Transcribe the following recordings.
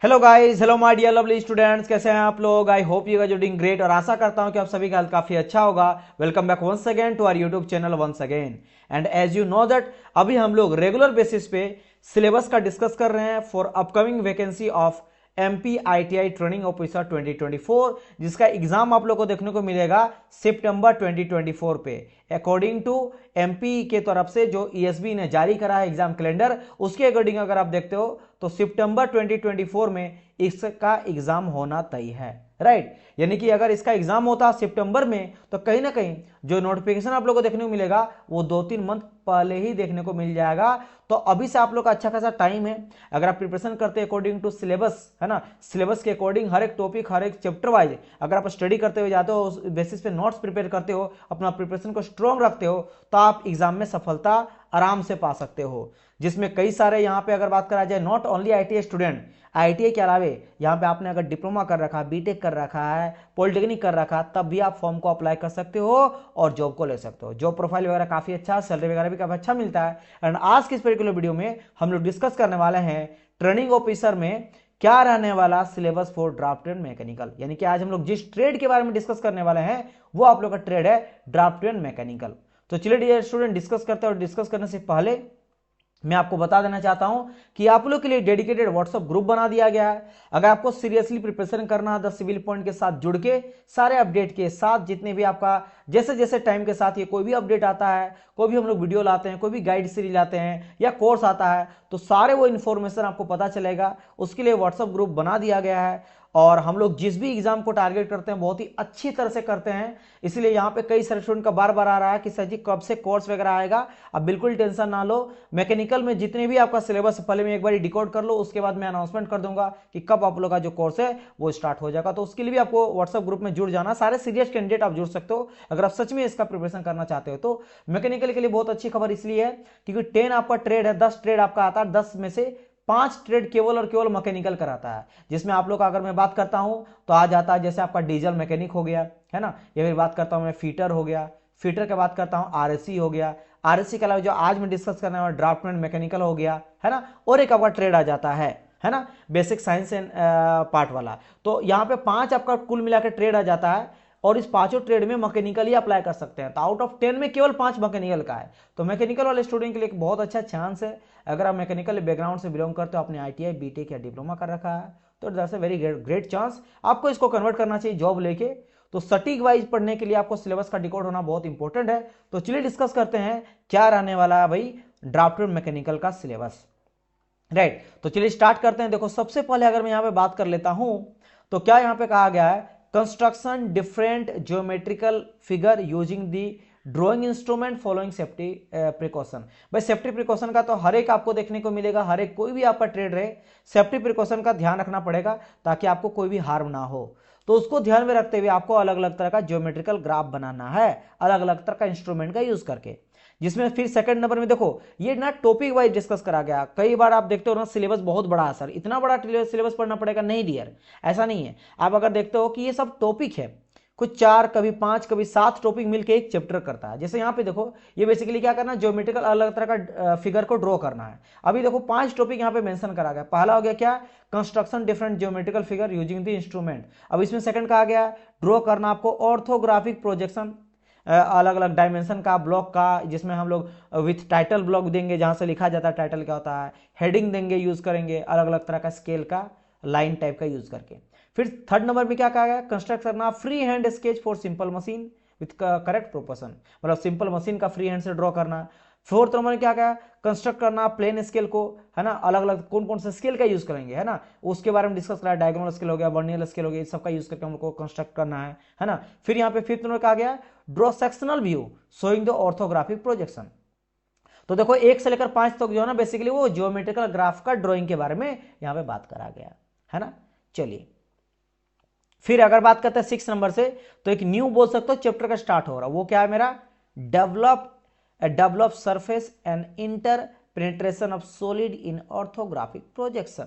Hello guys, hello my dear lovely students, कैसे हैं आप लोग। I hope you guys are doing great और आशा करता हूं कि आप सभी का हेल्थ काफी अच्छा होगा। Welcome back once again to our YouTube channel once again. And as you know that अभी हम लोग रेगुलर बेसिस पे सिलेबस का डिस्कस कर रहे हैं for upcoming vacancy of MP ITI training officer 2024, जिसका एग्जाम आप लोग को देखने को मिलेगा सितंबर 2024 पे। अकॉर्डिंग टू एमपी के तरफ से जो ईएसबी ने जारी करा है एग्जाम कैलेंडर, उसके अकॉर्डिंग अगर आप देखते हो तो सितंबर 2024 में इसका एग्जाम होना तय है, राइट। यानी कि अगर इसका एग्जाम होता सितंबर में तो कहीं ना कहीं जो नोटिफिकेशन आप लोगों को देखने को मिलेगा वो 2-3 मंथ पहले ही देखने को मिल जाएगा। तो अभी से आप लोग का अच्छा खासा टाइम है। अगर आप प्रिपरेशन करते हैं अकॉर्डिंग टू सिलेबस, है ना, सिलेबस के अकॉर्डिंग हर एक टॉपिक हर एक चैप्टर वाइज अगर आप स्टडी करते हुए जाते हो, उस बेसिस पे नोट्स प्रिपेयर करते हो, अपना प्रिपरेशन को स्ट्रॉन्ग रखते हो, तो आप एग्जाम में सफलता आराम से पा सकते हो। जिसमें कई सारे यहाँ पे अगर बात करा जाए, not only ITI student, ITI के अलावे यहाँ पे आपने अगर डिप्लोमा कर रखा है, बीटेक कर रखा है, पॉलिटेक्निक कर रखा है, तब भी आप फॉर्म को अप्लाई कर सकते हो और जॉब को ले सकते हो। जॉब प्रोफाइल वगैरह काफी अच्छा, सैलरी वगैरह भी काफी अच्छा मिलता है। एंड आज की इस पर्टिकुलर वीडियो में हम लोग डिस्कस करने वाले हैं ट्रेनिंग ऑफिसर में क्या रहने वाला syllabus for draft and mechanical. यानी कि आज हम लोग जिस ट्रेड के बारे में डिस्कस करने वाले हैं वो आप लोग का ट्रेड है ड्राफ्ट एंड मैकेनिकल। तो चलिए डियर स्टूडेंट डिस्कस करते हैं। और डिस्कस करने से पहले मैं आपको बता देना चाहता हूं कि आप लोग के लिए डेडिकेटेड व्हाट्सएप ग्रुप बना दिया गया है। अगर आपको सीरियसली प्रिपरेशन करना है 10 सिविल पॉइंट के साथ जुड़ के, सारे अपडेट के साथ, जितने भी आपका जैसे जैसे टाइम के साथ ये कोई भी अपडेट आता है, कोई भी हम लोग वीडियो लाते हैं, कोई भी गाइड सीरीज लाते हैं या कोर्स आता है, तो सारे वो इन्फॉर्मेशन आपको पता चलेगा। उसके लिए व्हाट्सएप ग्रुप बना दिया गया है। और हम लोग जिस भी एग्जाम को टारगेट करते हैं बहुत ही अच्छी तरह से करते हैं। इसलिए यहाँ पे कई सारे स्टूडेंट का बार बार आ रहा है कि सर जी कब से कोर्स वगैरह आएगा। अब बिल्कुल टेंशन ना लो, मैकेनिकल में जितने भी आपका सिलेबस पहले मैं एक बार डिकोड कर लो, उसके बाद मैं अनाउंसमेंट कर दूंगा कि कब आप लोग का जो कोर्स है वो स्टार्ट हो जाएगा। तो उसके लिए भी आपको व्हाट्सएप ग्रुप में जुड़ जाना। सारे सीरियस कैंडिडेट आप जुड़ सकते हो अगर आप सच में इसका प्रिपरेशन करना चाहते हो। तो मैकेनिकल के लिए बहुत अच्छी खबर इसलिए है क्योंकि 10 आपका ट्रेड है, 10 ट्रेड आपका आता है, 10 में से 5 ट्रेड केवल और केवल मैकेनिकल कराता है। जिसमें आप लोग का अगर मैं बात करता हूं तो आ जाता है जैसे आपका डीजल मैकेनिक हो गया, है ना, या फिर बात करता हूं मैं फीटर हो गया, फीटर के बात करता हूं आरएससी हो गया, आरएससी के अलावा जो आज मैं डिस्कस करने वाला ड्राफ्टमैन मैकेनिकल हो गया, है ना, और एक आपका ट्रेड आ जाता है ना, बेसिक साइंस एंड पार्ट वाला। तो यहाँ पे 5 आपका कुल मिलाकर ट्रेड आ जाता है और इस पांचों ट्रेड में मैकेनिकल ही अप्लाई कर सकते हैं। तो आउट ऑफ 10 में केवल 5 मैकेनिकल का है। तो मैकेनिकल वाले स्टूडेंट के लिए एक बहुत अच्छा चांस है। अगर आप मैकेनिकल बैकग्राउंड से बिलोंग करते हो, आपने आईटीआई बीटेक या डिप्लोमा कर रखा है, तो that's a very great chance. आपको इसको कन्वर्ट करना चाहिए जॉब लेके। तो सटीक वाइज पढ़ने के लिए आपको सिलेबस का डिकोड होना बहुत इंपॉर्टेंट है। तो चलिए डिस्कस करते हैं क्या रहने वाला है भाई ड्राफ्ट मैकेनिकल का सिलेबस, राइट। तो चलिए स्टार्ट करते हैं। देखो सबसे पहले अगर मैं यहां पे बात कर लेता हूं तो क्या यहां पे कहा गया है, construction different geometrical figure using the drawing instrument following safety precaution. भाई सेफ्टी प्रिकॉशन का तो हर एक आपको देखने को मिलेगा, हर एक कोई भी आपका ट्रेड रहे सेफ्टी प्रिकॉशन का ध्यान रखना पड़ेगा ताकि आपको कोई भी हार्म ना हो। तो उसको ध्यान में रखते हुए आपको अलग अलग तरह का ज्योमेट्रिकल ग्राफ बनाना है, अलग अलग तरह का इंस्ट्रूमेंट का यूज करके। जिसमें फिर सेकंड नंबर में देखो ये ना टॉपिक वाइज डिस्कस करा गया। कई बार आप देखते हो ना सिलेबस बहुत बड़ा है, सर इतना बड़ा सिलेबस पढ़ना पड़ेगा, नहीं डियर, ऐसा नहीं है। आप अगर देखते हो कि ये सब टॉपिक है, कुछ 4 कभी 5 कभी 7 टॉपिक मिलकर एक चैप्टर करता है। जैसे यहाँ पे देखो ये बेसिकली क्या करना है, ज्योमेट्रिकल अलग तरह का फिगर को ड्रॉ करना है। अभी देखो 5 टॉपिक यहाँ पे मेंशन करा गया। पहला हो गया क्या, construction different geometrical figure using the instrument. अब इसमें सेकंड कहा गया ड्रॉ करना आपको ऑर्थोग्राफिक प्रोजेक्शन, अलग अलग डायमेंशन का ब्लॉक का, जिसमें हम लोग विथ टाइटल ब्लॉक देंगे जहां से लिखा जाता है टाइटल क्या होता है, हेडिंग देंगे, यूज करेंगे अलग अलग तरह का स्केल का लाइन टाइप का यूज करके। फिर थर्ड नंबर में क्या कहा गया, कंस्ट्रक्ट करना free hand sketch for simple machine with correct proportion, मतलब सिंपल मशीन का फ्री हैंड से ड्रॉ करना। फोर्थ नंबर में क्या कहा, कंस्ट्रक्ट करना प्लेन स्केल को, है ना, अलग अलग कौन कौन से स्केल का यूज करेंगे, है ना, उसके बारे में डिस्कस करा। डायगोनल स्केल हो गया, वर्नियर स्केल हो गया, इस सब का यूज करके हम लोग को कंस्ट्रक्ट करना है ना। फिर यहाँ पे फिफ्थ नंबर कहा गया draw sectional view showing the orthographic projection. तो देखो 1 से लेकर 5 तक जो है ना बेसिकली वो ज्योमेट्रिकल ग्राफ का ड्राइंग के बारे में यहां पे बात करा गया है ना। चलिए फिर अगर बात करते हैं 6 नंबर से, तो एक न्यू बोल सकते हो चैप्टर का स्टार्ट हो रहा है। वो क्या है मेरा, develop surface and inter penetration of solid in orthographic projection.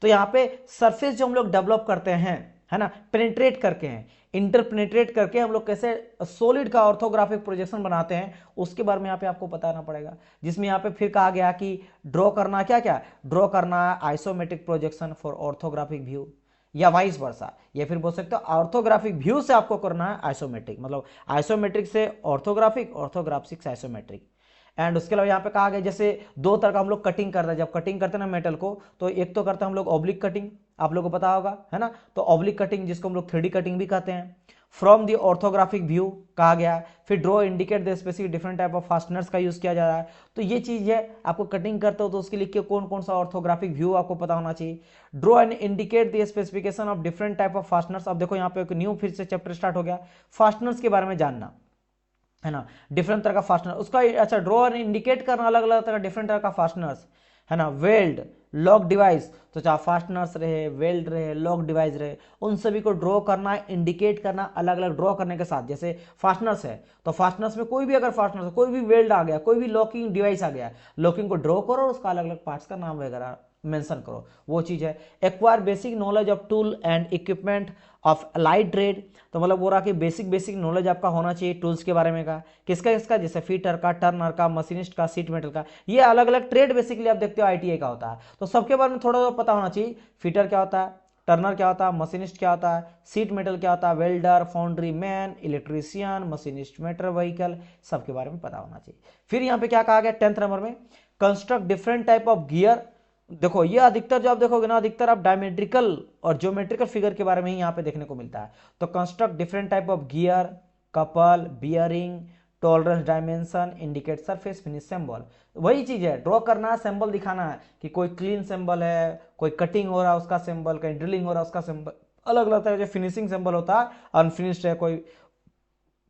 तो यहां पे सरफेस जो हम लोग डेवलप करते हैं है ना, पेनिट्रेट करके हैं, इंटरपेनिट्रेट करके हम लोग कैसे सॉलिड का ऑर्थोग्राफिक प्रोजेक्शन बनाते हैं उसके बारे में यहाँ पे आपको बताना पड़ेगा। जिसमें यहाँ पे फिर कहा गया कि ड्रॉ करना क्या क्या, ड्रॉ करना है isometric projection for orthographic view, या वाइस वर्सा, या फिर बोल सकते हो ऑर्थोग्राफिक व्यू से आपको करना है आइसोमेट्रिक, मतलब आइसोमेट्रिक से ऑर्थोग्राफिक, ऑर्थोग्राफिक से आइसोमेट्रिक। एंड उसके अलावा यहाँ पे कहा गया जैसे दो तरह का हम लोग कटिंग करते हैं, जब कटिंग करते हैं ना मेटल को, तो एक तो करते हैं हम लोग ऑब्लिक कटिंग, आप लोगों को पता होगा, है ना, तो ऑब्लिक कटिंग जिसको हम लोग 3D कटिंग भी कहते हैं। फ्रॉम द ऑर्थोग्राफिक व्यू कहा गया, फिर draw indicate the specific different type of fasteners का यूज किया जा रहा है। तो ये चीज है, आपको कटिंग करते हो तो उसके लिए कौन कौन सा ऑर्थोग्राफिक व्यू आपको पता होना चाहिए। Draw and indicate the specification of different type of fasteners. अब देखो यहाँ पे एक न्यू फिर से चैप्टर स्टार्ट हो गया, फास्टनर्स के बारे में जानना, है ना, डिफरेंट तरह का फास्टनर उसका, अच्छा, ड्रॉ और इंडिकेट करना अलग अलग तरह डिफरेंट तरह का फास्टनर्स, है ना, वेल्ड, लॉक डिवाइस, तो चाहे फास्टनर्स रहे, वेल्ड रहे, लॉक डिवाइस रहे, उन सभी को ड्रॉ करना, इंडिकेट करना अलग अलग ड्रॉ करने के साथ। जैसे फास्टनर्स है तो फास्टनर्स में कोई भी अगर फास्टनर्स, कोई भी वेल्ड आ गया, कोई भी लॉकिंग डिवाइस आ गया, लॉकिंग को ड्रॉ करो और उसका अलग अलग पार्ट्स का नाम वगैरह मेंशन करो, वो चीज है। Acquire basic knowledge of tool and equipment of light trade, तो मतलब वो रहा कि बेसिक नॉलेज आपका होना चाहिए टूल्स के बारे में का, किसका किसका, जैसे फीटर का, टर्नर का, मशीनिस्ट का, सीट मेटल का, ये अलग अलग ट्रेड बेसिकली आप देखते हो आईटीआई का होता है, तो सबके बारे में थोड़ा थोड़ा पता होना चाहिए। फीटर क्या होता है, टर्नर क्या होता है, मशीनिस्ट क्या होता है, सीट मेटल क्या होता है, welder, foundry man, electrician, machinist, motor vehicle, सबके बारे में पता होना चाहिए। फिर यहाँ पे क्या कहा गया 10th नंबर में, construct different type of gear. देखो ये अधिकतर जो आप देखोगे ना, अधिकतर आप डायमेट्रिकल और ज्योमेट्रिकल फिगर के बारे में ही यहाँ पे देखने को मिलता है। तो construct different type of gear, couple, bearing, tolerance, dimension, indicate surface, finish symbol. वही चीज है, ड्रॉ करना है, सिंबल दिखाना है कि कोई क्लीन सिंबल है, कोई कटिंग हो रहा है उसका सिंबल, कहीं ड्रिलिंग हो रहा है उसका सिंबल, अलग अलग तरह के फिनिशिंग सिंबल होता है, अनफिनिश्ड है, कोई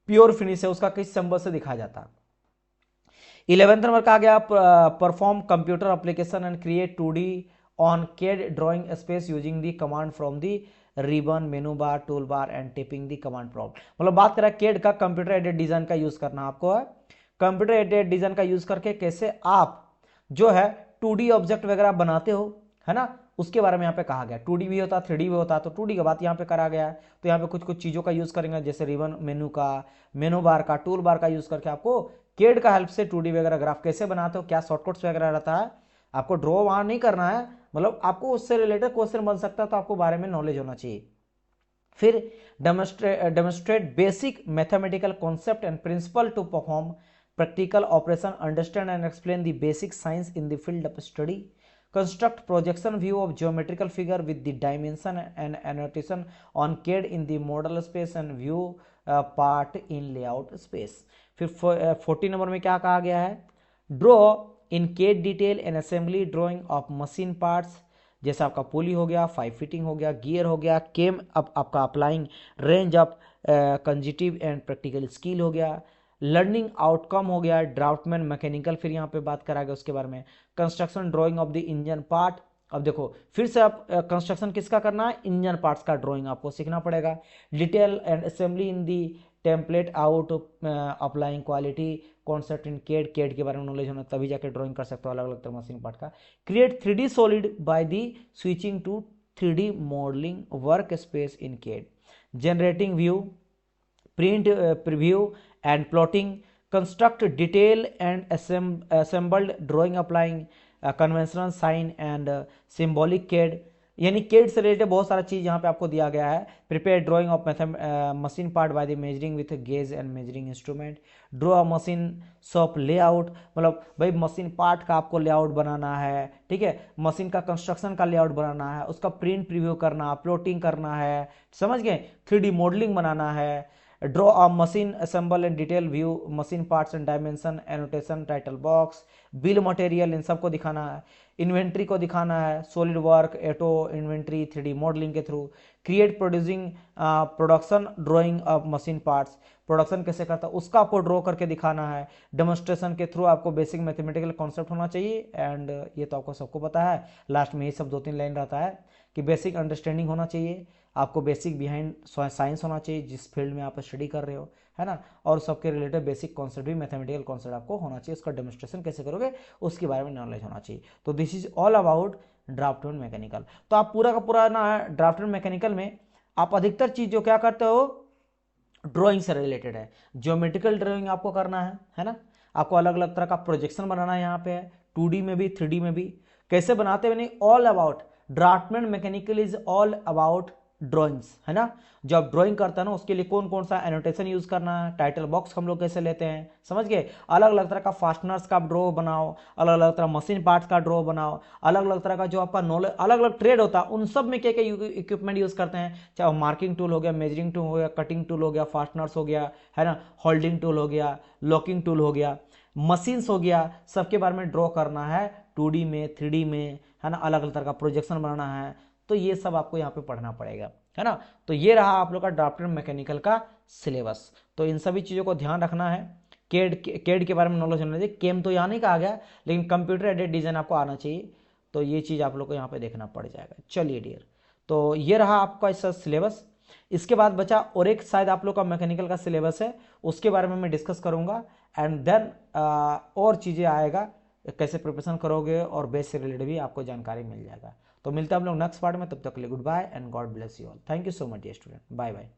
प्योर फिनिश है, उसका किस सिंबल से दिखाया जाता है। 11th नंबर कहा गया perform computer application and create 2D on केड drawing space using the command from the ribbon, menu bar, tool bar and tipping the command prompt. मतलब बात करें केड का, कंप्यूटर एडेड डिजाइन का यूज करना आपको है। कंप्यूटर एडेड डिजाइन का use करके कैसे आप जो है 2D ऑब्जेक्ट वगैरह बनाते हो, है ना, उसके बारे में यहाँ पे कहा गया। 2D भी होता है, 3D भी होता है, तो 2D की बात यहाँ पे करा गया है। तो यहाँ पे कुछ कुछ चीजों का यूज करेंगे, जैसे रिबन, मेनू का, मेनू बार का, टूल बार का यूज करके आपको केड का हेल्प से 2D वगैरह ग्राफ कैसे बनाते हो, क्या शॉर्टकट्स वगैरह रहता है, आपको ड्रॉ वहां नहीं करना है, मतलब आपको उससे रिलेटेड क्वेश्चन बन सकता है, तो आपको बारे में नॉलेज होना चाहिए। फिर demonstrate basic mathematical concept and principle to perform practical operation, understand and explain the basic science in the field of study, construct projection view of geometrical figure with the dimension and annotation on CAD in the model space and view part in layout space। फिर 40 number में क्या कहा गया है, draw in CAD detail and assembly drawing of machine parts, जैसे आपका पुली हो गया, 5 फिटिंग हो गया, गियर हो गया, केम आपका applying range of cognitive and practical skill हो गया, लर्निंग आउटकम हो गया, ड्राफ्टमैन मैकेनिकल, फिर यहाँ पे बात करा गया उसके बारे में, construction drying of the engine part. अब देखो फिर से आप कंस्ट्रक्शन किसका करना है, इंजन पार्ट्स का ड्राइंग आपको सीखना पड़ेगा। Detail and assembly in the template out, applying quality concept in CAD, CAD के बारे में नॉलेज होना तभी जाके ड्राइंग कर सकते हो अलग अलग तरह मशीन पार्ट का। Create 3D solid by the switching to 3D modelling work space in CAD, generating view, print preview and plotting, construct detail and assembled drawing applying conventional sign and symbolic CAD, यानी CAD से related बहुत सारा चीज यहाँ पे आपको दिया गया है। Prepare drawing of machine part by the measuring with gauge and measuring instrument, draw machine shop layout, मतलब भाई मशीन पार्ट का आपको लेआउट बनाना है, ठीक है, मशीन का कंस्ट्रक्शन का लेआउट बनाना है, उसका प्रिंट प्रीव्यू करना, प्लॉटिंग करना है, समझ गए, 3D मॉडलिंग बनाना है, draw a machine assemble and detail view, machine parts and dimension, annotation, title box, bill material, इन सबको दिखाना है, इन्वेंट्री को दिखाना है, solid work, auto inventory 3D modelling के through, create producing production drawing of machine parts, production कैसे करता है उसका आपको ड्रॉ करके दिखाना है। डेमोन्स्ट्रेशन के थ्रू आपको बेसिक मैथमेटिकल कॉन्सेप्ट होना चाहिए, एंड ये तो आपको सबको पता है, लास्ट में ये सब 2-3 लाइन रहता है कि बेसिक अंडरस्टैंडिंग होना चाहिए, आपको बेसिक बिहाइंड साइंस होना चाहिए जिस फील्ड में आप स्टडी कर रहे हो, है ना, और सबके रिलेटेड बेसिक कॉन्सेप्ट भी मैथमेटिकल कॉन्सेप्ट आपको होना चाहिए, उसका डेमोन्स्ट्रेशन कैसे करोगे उसके बारे में नॉलेज होना चाहिए। तो this is all about draughtsman mechanical. तो आप पूरा का पूरा ना ड्राफ्टमैन मैकेनिकल में आप अधिकतर चीज जो क्या करते हो, ड्राइंग से रिलेटेड है। ज्योमेट्रिकल ड्राइंग आपको करना है ना, आपको अलग अलग तरह का प्रोजेक्शन बनाना है, यहाँ पे है 2D में भी 3D में भी। कैसे बनाते हैं, all about draughtsman mechanical is all about drawings, है ना। जब ड्राइंग करता है ना, उसके लिए कौन कौन सा एनोटेशन यूज करना है, टाइटल बॉक्स हम लोग कैसे लेते हैं, समझ गए। अलग अलग तरह का फास्टनर्स का ड्रॉ बनाओ, अलग अलग तरह मशीन पार्ट्स का ड्रॉ बनाओ, अलग अलग तरह का जो आपका नॉलेज, अलग अलग ट्रेड होता है, उन सब में क्या क्या इक्विपमेंट यूज करते हैं, चाहे मार्किंग टूल हो गया, मेजरिंग टूल हो गया, कटिंग टूल हो गया, फास्टनर्स हो गया, है ना, होल्डिंग टूल हो गया, लॉकिंग टूल हो गया, मशीन्स हो गया, सबके बारे में ड्रॉ करना है 2D में 3D में, है ना, अलग अलग तरह का प्रोजेक्शन बनाना है। तो ये सब आपको यहाँ पे पढ़ना पड़ेगा, है ना। तो ये रहा आप लोग का ड्राफ्टमैन मैकेनिकल का सिलेबस। तो इन सभी चीज़ों को ध्यान रखना है। केड के बारे में नॉलेज होना चाहिए। केम तो यहाँ नहीं कहा गया, लेकिन कंप्यूटर एडेड डिज़ाइन आपको आना चाहिए। तो ये चीज़ आप लोग को यहाँ पे देखना पड़ जाएगा। चलिए डियर, तो ये रहा आपका इसका सिलेबस। इसके बाद बचा और एक शायद आप लोग का मैकेनिकल का सिलेबस है, उसके बारे में मैं डिस्कस करूँगा। एंड देन और चीज़ें आएगा, कैसे प्रिपरेशन करोगे और बेस से रिलेटेड भी आपको जानकारी मिल जाएगा। तो मिलते हैं हम लोग नेक्स्ट पार्ट में, तब तक के लिए goodbye and God bless you all. Thank you so much dear student, bye bye.